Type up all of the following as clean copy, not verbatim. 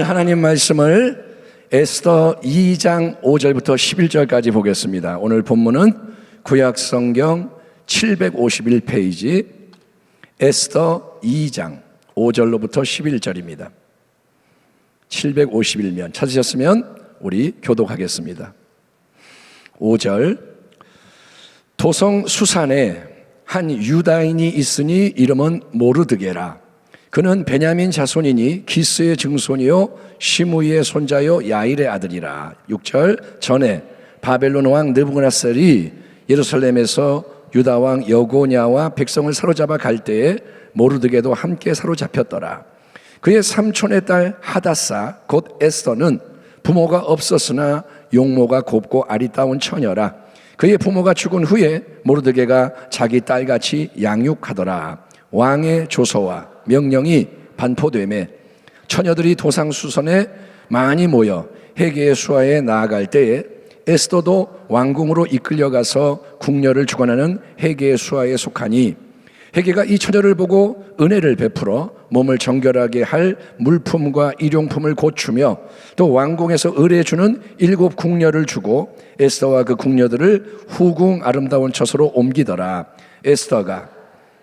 오늘 하나님 말씀을 에스더 2장 5절부터 11절까지 보겠습니다. 오늘 본문은 구약성경 751페이지 에스더 2장 5절로부터 11절입니다. 751면 찾으셨으면 우리 교독하겠습니다. 5절. 도성 수산에 한 유다인이 있으니 이름은 모르드게라. 그는 베냐민 자손이니 기스의 증손이요 시므이의 손자요 야일의 아들이라. 6절. 전에 바벨론 왕 느부갓네살이 예루살렘에서 유다 왕 여고냐와 백성을 사로잡아 갈 때에 모르드게도 함께 사로잡혔더라. 그의 삼촌의 딸 하다사 곧 에스더는 부모가 없었으나 용모가 곱고 아리따운 처녀라. 그의 부모가 죽은 후에 모르드게가 자기 딸같이 양육하더라. 왕의 조서와 명령이 반포되매 처녀들이 도상수선에 많이 모여 헤게의 수하에 나아갈 때에 에스더도 왕궁으로 이끌려가서 궁녀를 주관하는 헤게의 수하에 속하니 헤게가 이 처녀를 보고 은혜를 베풀어 몸을 정결하게 할 물품과 일용품을 고추며 또 왕궁에서 의뢰주는 7 궁녀를 주고 에스더와 그 궁녀들을 후궁 아름다운 처소로 옮기더라. 에스더가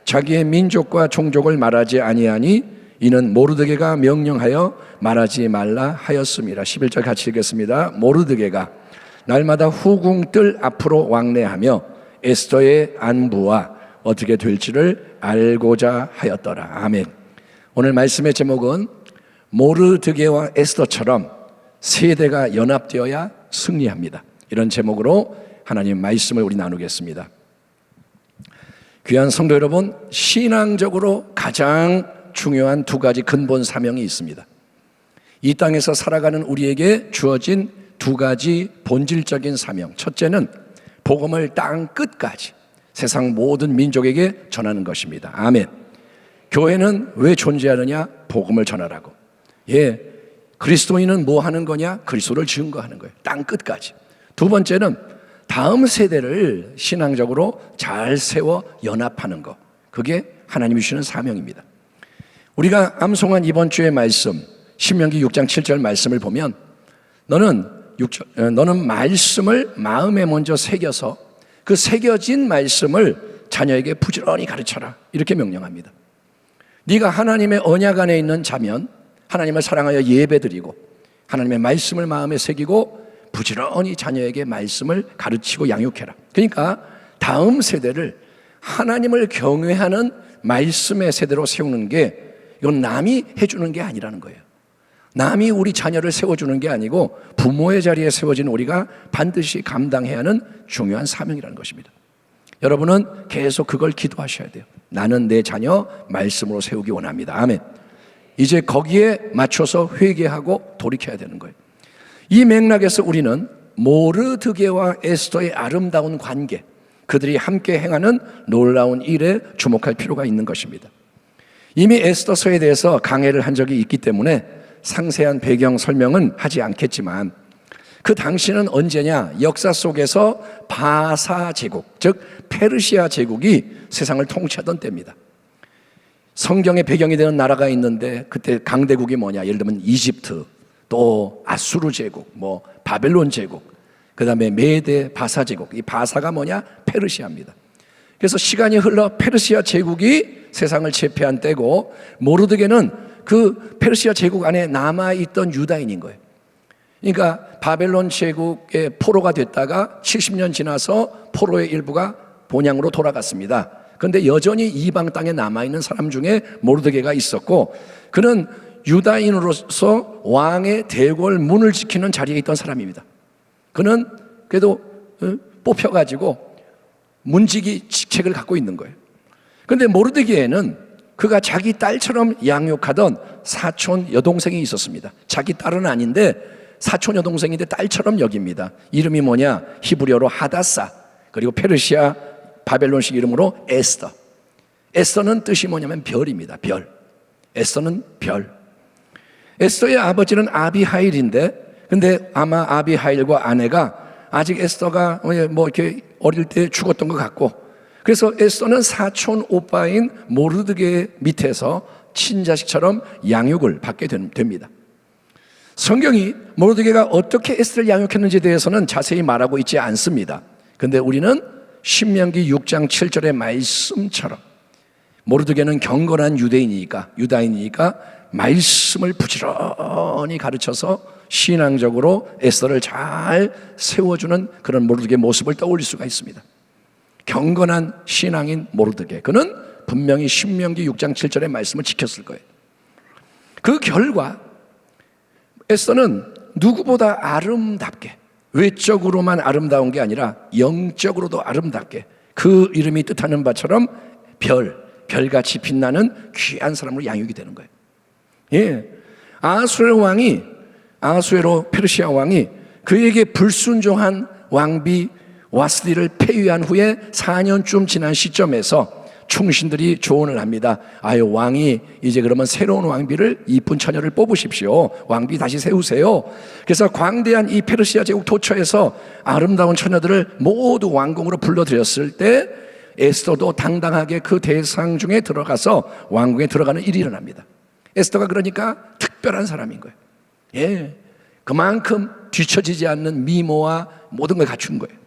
자기의 민족과 종족을 말하지 아니하니 이는 모르드게가 명령하여 말하지 말라 하였습니다. 11절 같이 읽겠습니다. 모르드게가 날마다 후궁 뜰 앞으로 왕래하며 에스더의 안부와 어떻게 될지를 알고자 하였더라. 아멘. 오늘 말씀의 제목은 모르드게와 에스더처럼 세대가 연합되어야 승리합니다. 이런 제목으로 하나님 말씀을 우리 나누겠습니다. 귀한 성도 여러분, 신앙적으로 가장 중요한 2가지 근본 사명이 있습니다. 이 땅에서 살아가는 우리에게 주어진 2가지 본질적인 사명. 첫째는 복음을 땅 끝까지 세상 모든 민족에게 전하는 것입니다. 아멘. 교회는 왜 존재하느냐? 복음을 전하라고. 그리스도인은 뭐 하는 거냐? 그리스도를 증거하는 거예요. 땅 끝까지. 2번째는 다음 세대를 신앙적으로 잘 세워 연합하는 것. 그게 하나님이 주시는 사명입니다. 우리가 암송한 이번 주의 말씀 신명기 6장 7절 말씀을 보면 너는 말씀을 마음에 먼저 새겨서 그 새겨진 말씀을 자녀에게 부지런히 가르쳐라. 이렇게 명령합니다. 네가 하나님의 언약 안에 있는 자면 하나님을 사랑하여 예배드리고 하나님의 말씀을 마음에 새기고 부지런히 자녀에게 말씀을 가르치고 양육해라. 그러니까 다음 세대를 하나님을 경외하는 말씀의 세대로 세우는 게 이건 남이 해주는 게 아니라는 거예요. 남이 우리 자녀를 세워주는 게 아니고 부모의 자리에 세워진 우리가 반드시 감당해야 하는 중요한 사명이라는 것입니다. 여러분은 계속 그걸 기도하셔야 돼요. 나는 내 자녀 말씀으로 세우기 원합니다. 아멘. 이제 거기에 맞춰서 회개하고 돌이켜야 되는 거예요. 이 맥락에서 우리는 모르드게와 에스더의 아름다운 관계, 그들이 함께 행하는 놀라운 일에 주목할 필요가 있는 것입니다. 이미 에스더서에 대해서 강해를 한 적이 있기 때문에 상세한 배경 설명은 하지 않겠지만 그 당시는 언제냐? 역사 속에서 바사 제국, 즉 페르시아 제국이 세상을 통치하던 때입니다. 성경의 배경이 되는 나라가 있는데 그때 강대국이 뭐냐? 예를 들면 이집트, 또 아수르 제국, 바벨론 제국, 그 다음에 메데 바사 제국. 이 바사가 뭐냐? 페르시아입니다. 그래서 시간이 흘러 페르시아 제국이 세상을 제패한 때고 모르드게는 그 페르시아 제국 안에 남아있던 유다인인 거예요. 그러니까 바벨론 제국의 포로가 됐다가 70년 지나서 포로의 일부가 본향으로 돌아갔습니다. 그런데 여전히 이방 땅에 남아있는 사람 중에 모르드게가 있었고 그는 유다인으로서 왕의 대궐 문을 지키는 자리에 있던 사람입니다. 그는 그래도 뽑혀가지고 문지기 직책을 갖고 있는 거예요. 그런데 모르드게에는 그가 자기 딸처럼 양육하던 사촌 여동생이 있었습니다. 자기 딸은 아닌데 사촌 여동생인데 딸처럼 여깁니다. 이름이 뭐냐? 히브리어로 하다사, 그리고 페르시아 바벨론식 이름으로 에스더. 에스더는 뜻이 뭐냐면 별입니다. 별. 에스더는 별. 에스더의 아버지는 아비하일인데 근데 아마 아비하일과 아내가 아직 에스더가 이렇게 어릴 때 죽었던 것 같고 그래서 에스더는 사촌 오빠인 모르드게 밑에서 친자식처럼 양육을 받게 됩니다. 성경이 모르드게가 어떻게 에스더를 양육했는지에 대해서는 자세히 말하고 있지 않습니다. 근데 우리는 신명기 6장 7절의 말씀처럼 모르드게는 경건한 유다인이니까 말씀을 부지런히 가르쳐서 신앙적으로 에스더를 잘 세워주는 그런 모르드게 모습을 떠올릴 수가 있습니다. 경건한 신앙인 모르드게, 그는 분명히 신명기 6장 7절의 말씀을 지켰을 거예요. 그 결과 에스더는 누구보다 아름답게, 외적으로만 아름다운 게 아니라 영적으로도 아름답게, 그 이름이 뜻하는 바처럼 별같이 빛나는 귀한 사람으로 양육이 되는 거예요. 예, 아하수에로 페르시아 왕이 그에게 불순종한 왕비 와스디를 폐위한 후에 4년쯤 지난 시점에서 충신들이 조언을 합니다. 왕이 이제 그러면 새로운 왕비를 이쁜 처녀를 뽑으십시오. 왕비 다시 세우세요. 그래서 광대한 이 페르시아 제국 도처에서 아름다운 처녀들을 모두 왕궁으로 불러들였을 때 에스더도 당당하게 그 대상 중에 들어가서 왕궁에 들어가는 일이 일어납니다. 에스더가 그러니까 특별한 사람인 거예요. 예, 그만큼 뒤처지지 않는 미모와 모든 걸 갖춘 거예요.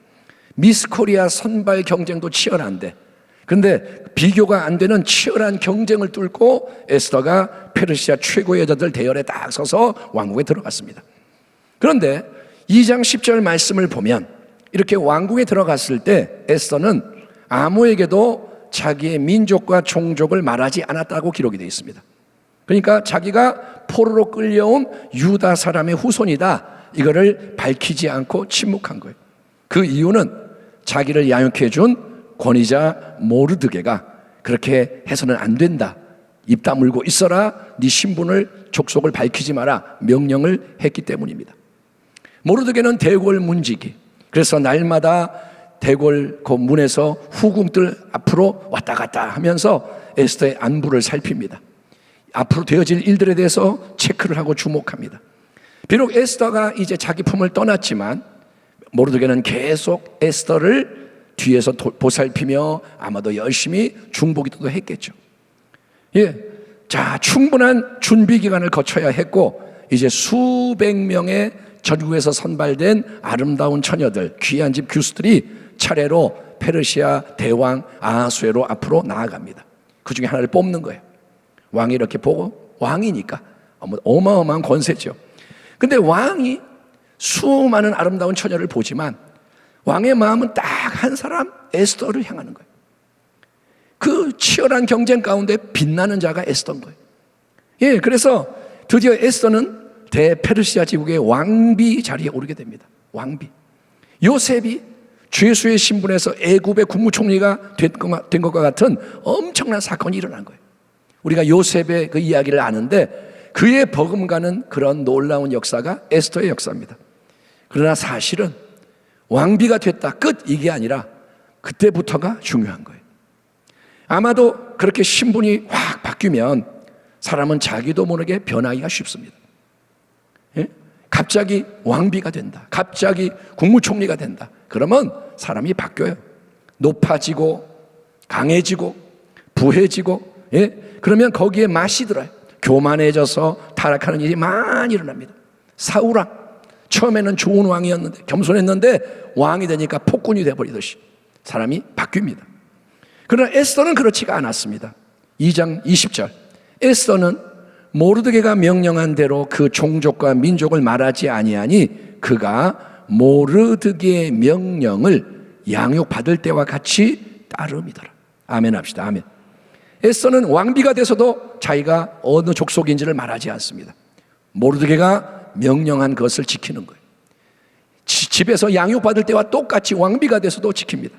미스 코리아 선발 경쟁도 치열한데, 근데 비교가 안 되는 치열한 경쟁을 뚫고 에스더가 페르시아 최고의 여자들 대열에 딱 서서 왕궁에 들어갔습니다. 그런데 2장 10절 말씀을 보면 이렇게 왕궁에 들어갔을 때 에스더는 아무에게도 자기의 민족과 종족을 말하지 않았다고 기록이 되어 있습니다. 그러니까 자기가 포로로 끌려온 유다 사람의 후손이다, 이거를 밝히지 않고 침묵한 거예요. 그 이유는 자기를 양육해 준 권위자 모르드게가 그렇게 해서는 안 된다, 입 다물고 있어라, 네 신분을 족속을 밝히지 마라 명령을 했기 때문입니다. 모르드게는 대궐 문지기, 그래서 날마다 대궐 그 문에서 후궁들 앞으로 왔다 갔다 하면서 에스더의 안부를 살핍니다. 앞으로 되어질 일들에 대해서 체크를 하고 주목합니다. 비록 에스더가 이제 자기 품을 떠났지만 모르드게는 계속 에스더를 뒤에서 보살피며 아마도 열심히 중보기도도 했겠죠. 예, 자, 충분한 준비 기간을 거쳐야 했고 이제 수백 명의 전국에서 선발된 아름다운 처녀들, 귀한 집 규수들이 차례로 페르시아 대왕 아하수에로 앞으로 나아갑니다. 그 중에 하나를 뽑는 거예요. 왕이 이렇게 보고, 왕이니까 어마어마한 권세죠. 근데 왕이 수많은 아름다운 처녀를 보지만 왕의 마음은 딱 한 사람, 에스더를 향하는 거예요. 그 치열한 경쟁 가운데 빛나는 자가 에스더인 거예요. 예, 그래서 드디어 에스더는 대페르시아 제국의 왕비 자리에 오르게 됩니다. 왕비. 요셉이 죄수의 신분에서 애굽의 국무총리가 된 것과 같은 엄청난 사건이 일어난 거예요. 우리가 요셉의 그 이야기를 아는데 그의 버금가는 그런 놀라운 역사가 에스더의 역사입니다. 그러나 사실은 왕비가 됐다, 끝, 이게 아니라 그때부터가 중요한 거예요. 아마도 그렇게 신분이 확 바뀌면 사람은 자기도 모르게 변하기가 쉽습니다. 예? 갑자기 왕비가 된다, 갑자기 국무총리가 된다, 그러면 사람이 바뀌어요. 높아지고 강해지고 부해지고, 예? 그러면 거기에 맛이 들어요. 교만해져서 타락하는 일이 많이 일어납니다. 사울왕, 처음에는 좋은 왕이었는데, 겸손했는데 왕이 되니까 폭군이 되어버리듯이 사람이 바뀝니다. 그러나 에스더는 그렇지가 않았습니다. 2장 20절, 에스더는 모르드게가 명령한 대로 그 종족과 민족을 말하지 아니하니 그가 모르드게의 명령을 양육받을 때와 같이 따름이더라. 아멘 합시다. 아멘. 에스더는 왕비가 돼서도 자기가 어느 족속인지를 말하지 않습니다. 모르드게가 명령한 것을 지키는 거예요. 집에서 양육받을 때와 똑같이 왕비가 돼서도 지킵니다.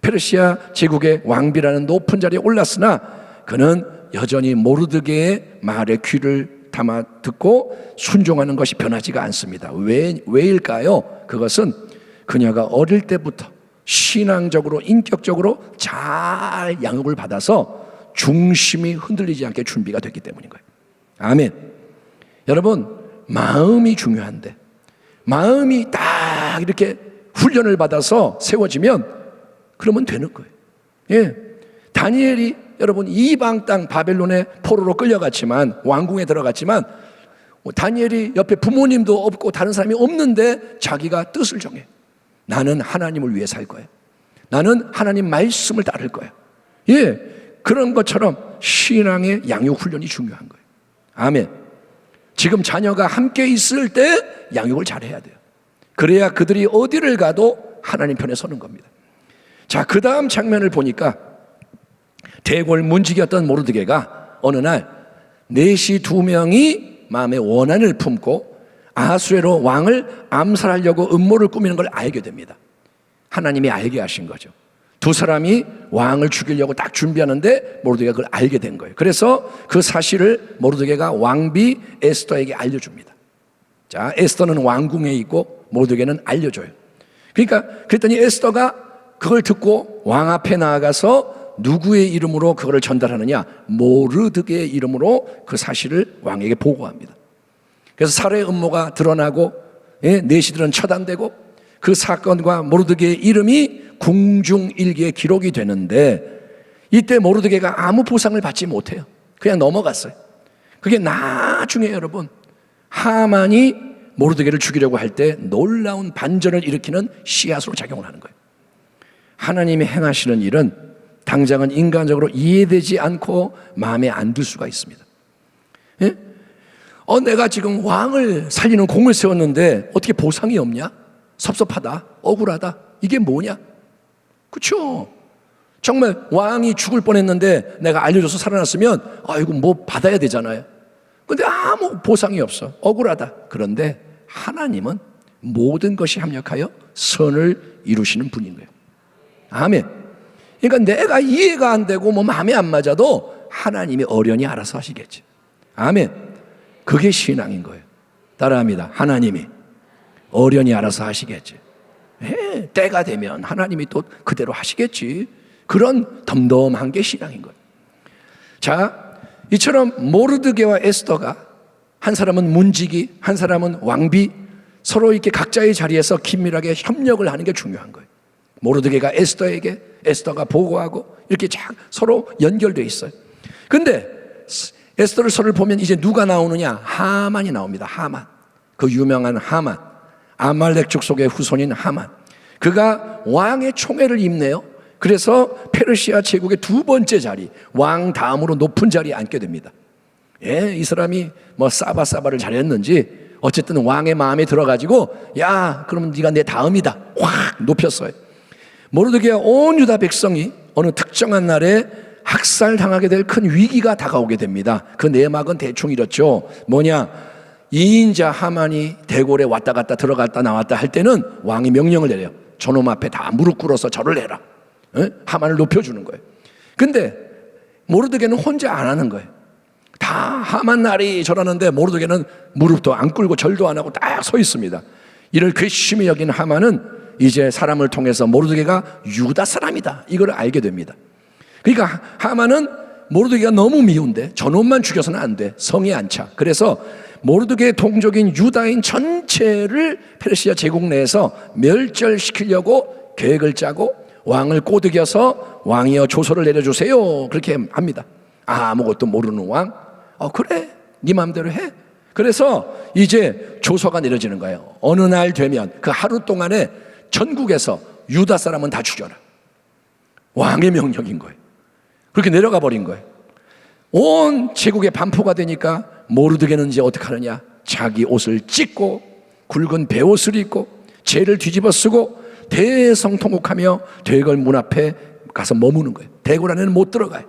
페르시아 제국의 왕비라는 높은 자리에 올랐으나 그는 여전히 모르드게의 말에 귀를 담아 듣고 순종하는 것이 변하지가 않습니다. 왜일까요? 그것은 그녀가 어릴 때부터 신앙적으로, 인격적으로 잘 양육을 받아서 중심이 흔들리지 않게 준비가 됐기 때문인 거예요. 아멘. 여러분, 마음이 중요한데 마음이 딱 이렇게 훈련을 받아서 세워지면 그러면 되는 거예요. 예, 다니엘이 여러분 이방 땅 바벨론의 포로로 끌려갔지만, 왕궁에 들어갔지만 다니엘이 옆에 부모님도 없고 다른 사람이 없는데 자기가 뜻을 정해. 나는 하나님을 위해 살 거야. 나는 하나님 말씀을 따를 거야. 예, 그런 것처럼 신앙의 양육 훈련이 중요한 거예요. 아멘. 지금 자녀가 함께 있을 때 양육을 잘해야 돼요. 그래야 그들이 어디를 가도 하나님 편에 서는 겁니다. 자, 그 다음 장면을 보니까 대궐 문지기였던 모르드게가 어느 날 내시 2명이 마음에 원한을 품고 아하수에로 왕을 암살하려고 음모를 꾸미는 걸 알게 됩니다. 하나님이 알게 하신 거죠. 2사람이 왕을 죽이려고 딱 준비하는데 모르드게가 그걸 알게 된 거예요. 그래서 그 사실을 모르드게가 왕비 에스더에게 알려줍니다. 자, 에스더는 왕궁에 있고 모르드게는 알려줘요. 그러니까 그랬더니 에스더가 그걸 듣고 왕 앞에 나아가서 누구의 이름으로 그걸 전달하느냐? 모르드게의 이름으로 그 사실을 왕에게 보고합니다. 그래서 살해의 음모가 드러나고 내시들은 처단되고 그 사건과 모르드게의 이름이 궁중일기에 기록이 되는데 이때 모르드게가 아무 보상을 받지 못해요. 그냥 넘어갔어요. 그게 나중에 여러분 하만이 모르드게를 죽이려고 할 때 놀라운 반전을 일으키는 씨앗으로 작용을 하는 거예요. 하나님이 행하시는 일은 당장은 인간적으로 이해되지 않고 마음에 안 들 수가 있습니다. 예? 내가 지금 왕을 살리는 공을 세웠는데 어떻게 보상이 없냐? 섭섭하다, 억울하다. 이게 뭐냐? 그렇죠? 정말 왕이 죽을 뻔했는데 내가 알려줘서 살아났으면 이거 뭐 받아야 되잖아요. 근데 아무 보상이 없어. 억울하다. 그런데 하나님은 모든 것이 합력하여 선을 이루시는 분인 거예요. 아멘. 그러니까 내가 이해가 안 되고 뭐 마음에 안 맞아도 하나님이 어련히 알아서 하시겠지. 아멘. 그게 신앙인 거예요. 따라합니다. 하나님이 어련히 알아서 하시겠지. 때가 되면 하나님이 또 그대로 하시겠지. 그런 덤덤한 게 신앙인 거예요. 자, 이처럼 모르드게와 에스더가 한 사람은 문지기, 한 사람은 왕비, 서로 이렇게 각자의 자리에서 긴밀하게 협력을 하는 게 중요한 거예요. 모르드게가 에스더에게, 에스더가 보고하고 이렇게 서로 연결되어 있어요. 근데 에스더를 서를 보면 이제 누가 나오느냐? 하만이 나옵니다. 하만. 그 유명한 하만. 아말렉 족속의 후손인 하만. 그가 왕의 총애를 입네요. 그래서 페르시아 제국의 2번째 자리, 왕 다음으로 높은 자리에 앉게 됩니다. 이 사람이 뭐 사바사바를 잘했는지 어쨌든 왕의 마음에 들어가지고 야, 그러면 네가 내 다음이다. 확 높였어요. 모르드게와 온 유다 백성이 어느 특정한 날에 학살당하게 될 큰 위기가 다가오게 됩니다. 그 내막은 대충 이렇죠. 뭐냐? 이인자 하만이 대궐에 왔다 갔다 들어갔다 나왔다 할 때는 왕이 명령을 내려요. 저놈 앞에 다 무릎 꿇어서 절을 해라. 하만을 높여주는 거예요. 근데 모르드게는 혼자 안 하는 거예요. 다 하만 날이 저러는데 모르드게는 무릎도 안 꿇고 절도 안 하고 딱 서 있습니다. 이를 괘씸히 여긴 하만은 이제 사람을 통해서 모르드게가 유다 사람이다, 이걸 알게 됩니다. 그러니까 하만은 모르드게가 너무 미운데 저놈만 죽여서는 안 돼. 성에 안 차. 그래서 모르드게의 동족인 유다인 전체를 페르시아 제국 내에서 멸절시키려고 계획을 짜고 왕을 꼬드겨서 왕이여 조서를 내려주세요, 그렇게 합니다. 아무것도 모르는 왕, 그래 네 마음대로 해. 그래서 이제 조서가 내려지는 거예요. 어느 날 되면 그 하루 동안에 전국에서 유다 사람은 다 죽여라. 왕의 명령인 거예요. 그렇게 내려가 버린 거예요. 온 제국에 반포가 되니까 모르드게는 이제 어떻게 하느냐? 자기 옷을 찢고 굵은 베옷을 입고 죄를 뒤집어 쓰고 대성통곡하며 대궐 문 앞에 가서 머무는 거예요. 대궐 안에는 못 들어가요.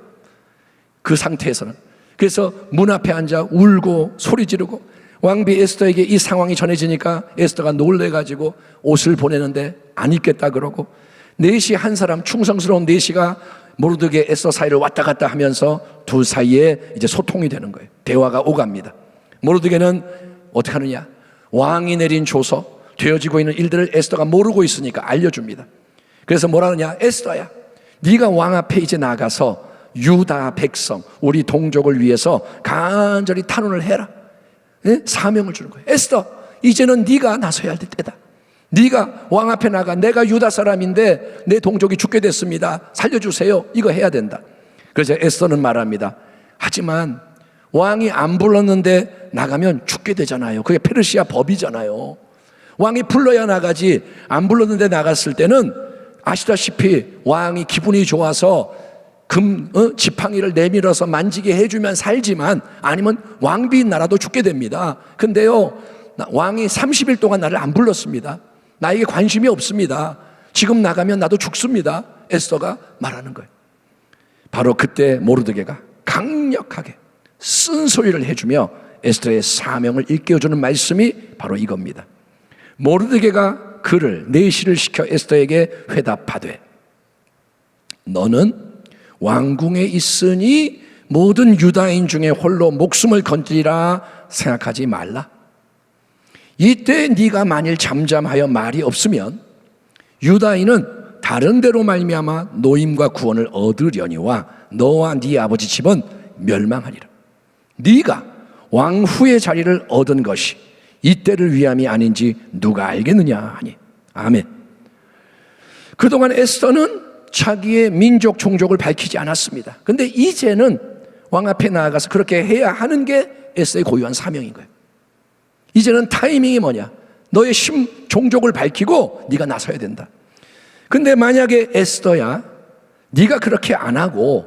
그 상태에서는. 그래서 문 앞에 앉아 울고 소리 지르고 왕비 에스더에게 이 상황이 전해지니까 에스더가 놀래가지고 옷을 보내는데 안 입겠다 그러고 넷이 한 사람, 충성스러운 넷이가 모르드게 에스더 사이를 왔다 갔다 하면서 둘 사이에 이제 소통이 되는 거예요. 대화가 오갑니다. 모르드게는 어떻게 하느냐? 왕이 내린 조서, 되어지고 있는 일들을 에스더가 모르고 있으니까 알려줍니다. 그래서 뭐라 하느냐? 에스더야, 네가 왕 앞에 이제 나가서 유다 백성, 우리 동족을 위해서 간절히 탄원을 해라. 사명을 주는 거예요. 에스더, 이제는 네가 나서야 할 때다. 네가 왕 앞에 나가, 내가 유다 사람인데 내 동족이 죽게 됐습니다, 살려주세요, 이거 해야 된다. 그래서 에스더는 말합니다. 하지만 왕이 안 불렀는데 나가면 죽게 되잖아요. 그게 페르시아 법이잖아요. 왕이 불러야 나가지, 안 불렀는데 나갔을 때는 아시다시피 왕이 기분이 좋아서 지팡이를 내밀어서 만지게 해주면 살지만, 아니면 왕비인 나라도 죽게 됩니다. 근데요, 왕이 30일 동안 나를 안 불렀습니다. 나에게 관심이 없습니다. 지금 나가면 나도 죽습니다. 에스더가 말하는 거예요. 바로 그때 모르드게가 강력하게 쓴소리를 해주며 에스더의 사명을 일깨워주는 말씀이 바로 이겁니다. 모르드게가 그를 내시를 시켜 에스더에게 회답하되, 너는 왕궁에 있으니 모든 유다인 중에 홀로 목숨을 건지리라 생각하지 말라. 이때 네가 만일 잠잠하여 말이 없으면 유다인은 다른 데로 말미암아 노임과 구원을 얻으려니와 너와 네 아버지 집은 멸망하리라. 네가 왕후의 자리를 얻은 것이 이때를 위함이 아닌지 누가 알겠느냐 하니. 아멘. 그동안 에스더는 자기의 민족 종족을 밝히지 않았습니다. 근데 이제는 왕 앞에 나아가서 그렇게 해야 하는 게 에스더의 고유한 사명인 거예요. 이제는 타이밍이 뭐냐? 너의 종족을 밝히고 네가 나서야 된다. 근데 만약에 에스더야, 네가 그렇게 안 하고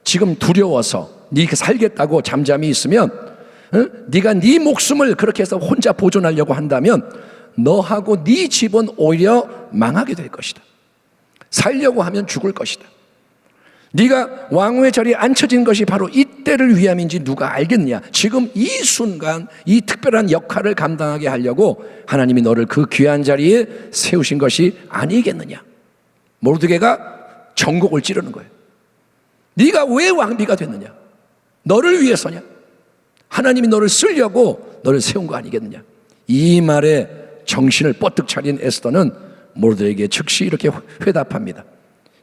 지금 두려워서 네가 살겠다고 잠잠히 있으면, 네가 네 목숨을 그렇게 해서 혼자 보존하려고 한다면 너하고 네 집은 오히려 망하게 될 것이다. 살려고 하면 죽을 것이다. 네가 왕후의 자리에 앉혀진 것이 바로 이때를 위함인지 누가 알겠느냐. 지금 이 순간 이 특별한 역할을 감당하게 하려고 하나님이 너를 그 귀한 자리에 세우신 것이 아니겠느냐. 모르드게가 전곡을 찌르는 거예요. 네가 왜 왕비가 됐느냐? 너를 위해서냐? 하나님이 너를 쓰려고 너를 세운 거 아니겠느냐? 이 말에 정신을 뻗뜩 차린 에스더는 모르드게에게 즉시 이렇게 회답합니다.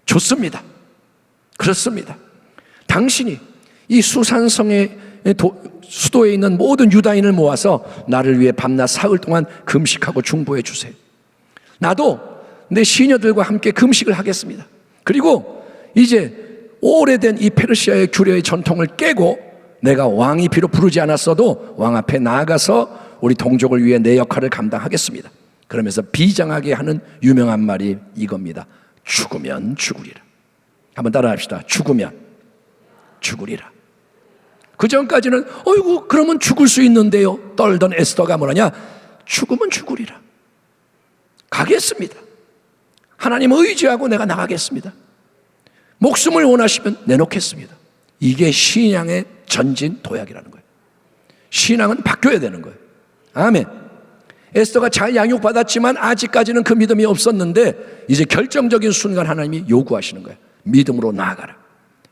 좋습니다. 그렇습니다. 당신이 이 수산성의 수도에 있는 모든 유다인을 모아서 나를 위해 밤낮 사흘 동안 금식하고 중보해 주세요. 나도 내 시녀들과 함께 금식을 하겠습니다. 그리고 이제 오래된 이 페르시아의 규례의 전통을 깨고 내가 왕이 비록 부르지 않았어도 왕 앞에 나아가서 우리 동족을 위해 내 역할을 감당하겠습니다. 그러면서 비장하게 하는 유명한 말이 이겁니다. 죽으면 죽으리라. 한번 따라합시다. 죽으면 죽으리라. 그 전까지는 어이구 그러면 죽을 수 있는데요 떨던 에스더가 뭐라냐? 죽으면 죽으리라. 가겠습니다. 하나님을 의지하고 내가 나가겠습니다. 목숨을 원하시면 내놓겠습니다. 이게 신앙의 전진 도약이라는 거예요. 신앙은 바뀌어야 되는 거예요. 아멘. 에스더가 잘 양육받았지만 아직까지는 그 믿음이 없었는데 이제 결정적인 순간 하나님이 요구하시는 거예요. 믿음으로 나아가라.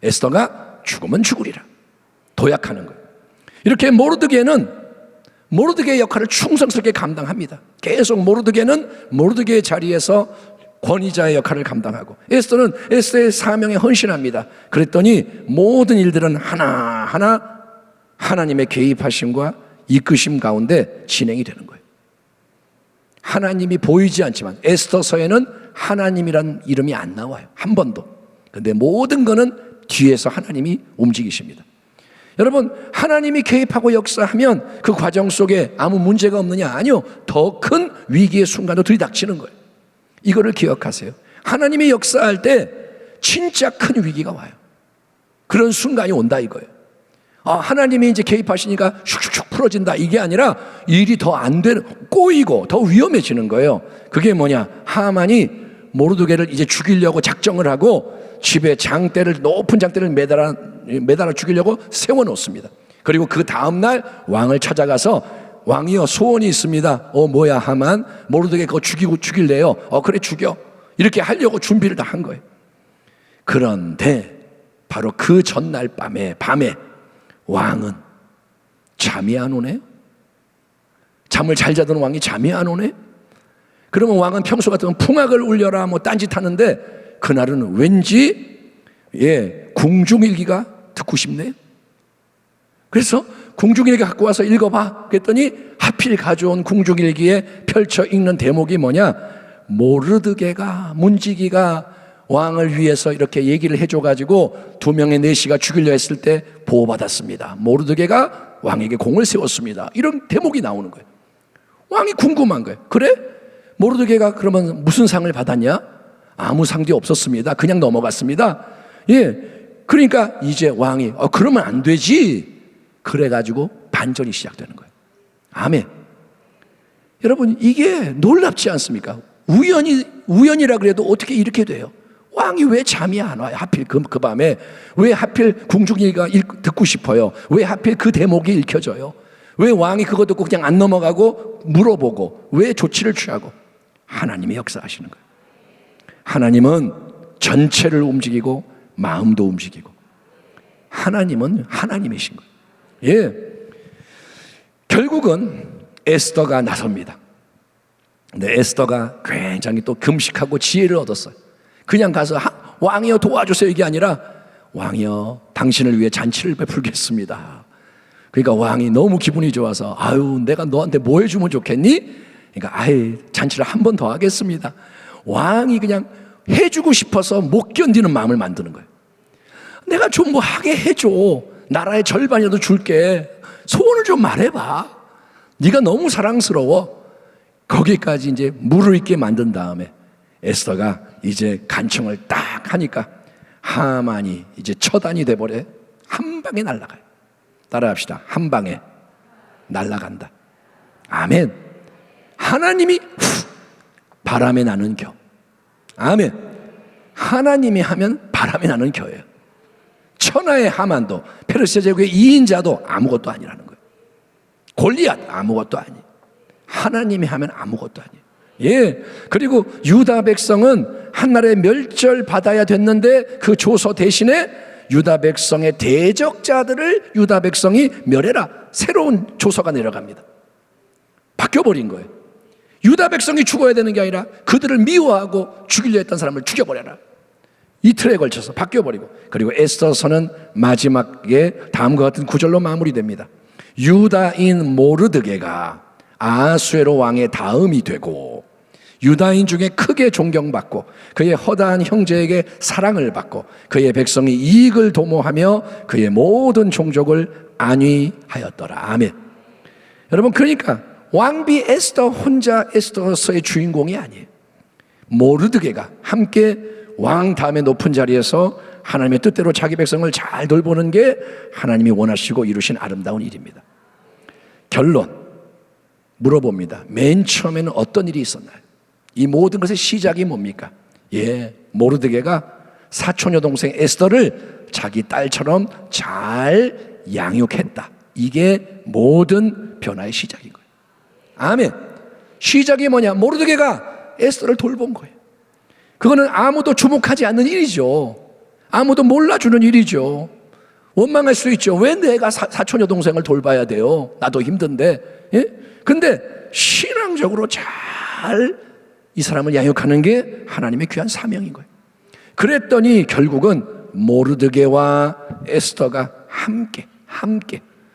에스더가 죽으면 죽으리라. 도약하는 거예요. 이렇게 모르드게는 모르드게의 역할을 충성스럽게 감당합니다. 계속 모르드게는 모르드게의 자리에서 권위자의 역할을 감당하고 에스더는 에스더의 사명에 헌신합니다. 그랬더니 모든 일들은 하나하나 하나님의 개입하심과 이끄심 가운데 진행이 되는 거예요. 하나님이 보이지 않지만 에스더서에는 하나님이란 이름이 안 나와요. 한 번도. 그런데 모든 거는 뒤에서 하나님이 움직이십니다. 여러분, 하나님이 개입하고 역사하면 그 과정 속에 아무 문제가 없느냐? 아니요. 더 큰 위기의 순간도 들이닥치는 거예요. 이거를 기억하세요. 하나님이 역사할 때 진짜 큰 위기가 와요. 그런 순간이 온다 이거예요. 하나님이 이제 개입하시니까 슉슉슉 풀어진다 이게 아니라 일이 더 안 되는, 꼬이고 더 위험해지는 거예요. 그게 뭐냐? 하만이 모르드게를 이제 죽이려고 작정을 하고 집에 장대를, 높은 장대를 매달아 죽이려고 세워놓습니다. 그리고 그 다음날 왕을 찾아가서 왕이여 소원이 있습니다. 뭐야 하만? 모르드게 그거 죽일래요? 그래 죽여. 이렇게 하려고 준비를 다 한 거예요. 그런데 바로 그 전날 밤에 왕은 잠이 안 오네요. 잠을 잘 자던 왕이 잠이 안 오네. 그러면 왕은 평소 같으면 풍악을 울려라 뭐 딴짓 하는데 그날은 왠지 궁중일기가 듣고 싶네요. 그래서 궁중일기 갖고 와서 읽어봐 그랬더니 하필 가져온 궁중일기에 펼쳐 읽는 대목이 뭐냐? 모르드게가 문지기가 왕을 위해서 이렇게 얘기를 해줘가지고 2명의 내시가 죽이려 했을 때 보호받았습니다. 모르드게가 왕에게 공을 세웠습니다. 이런 대목이 나오는 거예요. 왕이 궁금한 거예요. 그래? 모르드게가 그러면 무슨 상을 받았냐? 아무 상도 없었습니다. 그냥 넘어갔습니다. 예, 그러니까 이제 왕이 그러면 안 되지. 그래가지고 반전이 시작되는 거예요. 아멘. 여러분, 이게 놀랍지 않습니까? 우연이라 그래도 어떻게 이렇게 돼요? 왕이 왜 잠이 안 와요? 하필 그 밤에 왜 하필 궁중이가 듣고 싶어요? 왜 하필 그 대목이 읽혀져요? 왜 왕이 그거 듣고 그냥 안 넘어가고 물어보고 왜 조치를 취하고? 하나님이 역사하시는 거예요. 하나님은 전체를 움직이고 마음도 움직이고, 하나님은 하나님이신 거예요. 예, 결국은 에스더가 나섭니다. 근데 에스더가 굉장히 또 금식하고 지혜를 얻었어요. 그냥 가서 왕이여 도와주세요 이게 아니라 왕이여 당신을 위해 잔치를 베풀겠습니다. 그러니까 왕이 너무 기분이 좋아서 아유 내가 너한테 뭐 해주면 좋겠니? 그러니까 아이 잔치를 한 번 더 하겠습니다. 왕이 그냥 해주고 싶어서 못 견디는 마음을 만드는 거예요. 내가 좀 뭐 하게 해줘. 나라의 절반이라도 줄게. 소원을 좀 말해봐. 네가 너무 사랑스러워. 거기까지 이제 물을 있게 만든 다음에 에스더가 이제 간청을 딱 하니까 하만이 이제 처단이 돼버려. 한 방에 날아가요. 따라합시다. 한 방에 날아간다. 아멘. 하나님이 바람에 나는 겨. 아멘. 하나님이 하면 바람에 나는 겨예요. 천하의 하만도 페르시아 제국의 2인자도 아무것도 아니라는 거예요. 골리앗 아무것도 아니. 하나님이 하면 아무것도 아니에요. 예. 그리고 유다 백성은 한나라에 멸절받아야 됐는데 그 조서 대신에 유다 백성의 대적자들을 유다 백성이 멸해라. 새로운 조서가 내려갑니다. 바뀌어버린 거예요. 유다 백성이 죽어야 되는 게 아니라 그들을 미워하고 죽이려 했던 사람을 죽여버려라. 이틀에 걸쳐서 바뀌어버리고, 그리고 에스더서는 마지막에 다음과 같은 구절로 마무리됩니다. 유다인 모르드게가 아수에로 왕의 다음이 되고 유다인 중에 크게 존경받고 그의 허다한 형제에게 사랑을 받고 그의 백성이 이익을 도모하며 그의 모든 종족을 안위하였더라. 아멘. 여러분, 그러니까 왕비 에스더 혼자 에스더서의 주인공이 아니에요. 모르드게가 함께 왕 다음에 높은 자리에서 하나님의 뜻대로 자기 백성을 잘 돌보는 게 하나님이 원하시고 이루신 아름다운 일입니다. 결론 물어봅니다. 맨 처음에는 어떤 일이 있었나요? 이 모든 것의 시작이 뭡니까? 예, 모르드게가 사촌 여동생 에스더를 자기 딸처럼 잘 양육했다. 이게 모든 변화의 시작인 거예요. 아멘. 시작이 뭐냐? 모르드게가 에스더를 돌본 거예요. 그거는 아무도 주목하지 않는 일이죠. 아무도 몰라주는 일이죠. 원망할 수 있죠. 왜 내가 사촌 여동생을 돌봐야 돼요? 나도 힘든데. 예? 근데 신앙적으로 잘 이 사람을 양육하는 게 하나님의 귀한 사명인 거예요. 그랬더니 결국은 모르드게와 에스더가 함께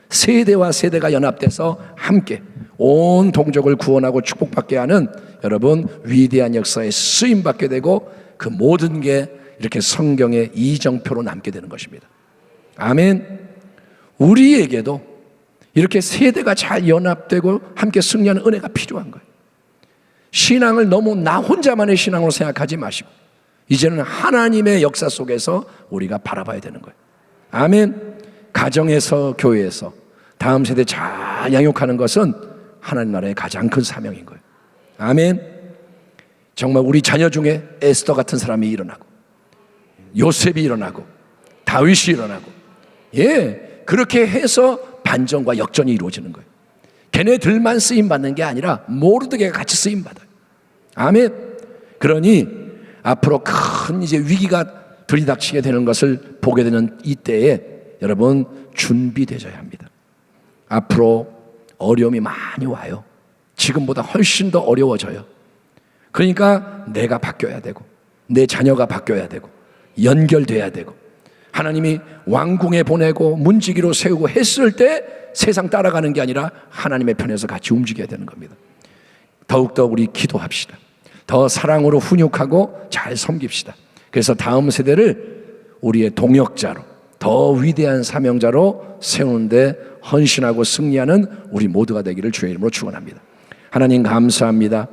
세대와 세대가 연합돼서 함께 온 동족을 구원하고 축복받게 하는, 여러분, 위대한 역사에 쓰임받게 되고 그 모든 게 이렇게 성경의 이정표로 남게 되는 것입니다. 아멘. 우리에게도 이렇게 세대가 잘 연합되고 함께 승리하는 은혜가 필요한 거예요. 신앙을 너무 나 혼자만의 신앙으로 생각하지 마시고 이제는 하나님의 역사 속에서 우리가 바라봐야 되는 거예요. 아멘. 가정에서, 교회에서 다음 세대 잘 양육하는 것은 하나님 나라의 가장 큰 사명인 거예요. 아멘. 정말 우리 자녀 중에 에스더 같은 사람이 일어나고 요셉이 일어나고 다윗이 일어나고, 예, 그렇게 해서 반전과 역전이 이루어지는 거예요. 걔네들만 쓰임받는 게 아니라 모르드게가 같이 쓰임받아요. 아멘. 그러니 앞으로 큰 이제 위기가 들이닥치게 되는 것을 보게 되는 이때에 여러분 준비되셔야 합니다. 앞으로 어려움이 많이 와요. 지금보다 훨씬 더 어려워져요. 그러니까 내가 바뀌어야 되고 내 자녀가 바뀌어야 되고 연결돼야 되고, 하나님이 왕궁에 보내고 문지기로 세우고 했을 때 세상 따라가는 게 아니라 하나님의 편에서 같이 움직여야 되는 겁니다. 더욱더 우리 기도합시다. 더 사랑으로 훈육하고 잘 섬깁시다. 그래서 다음 세대를 우리의 동역자로, 더 위대한 사명자로 세우는데 헌신하고 승리하는 우리 모두가 되기를 주의 이름으로 축원합니다. 하나님 감사합니다.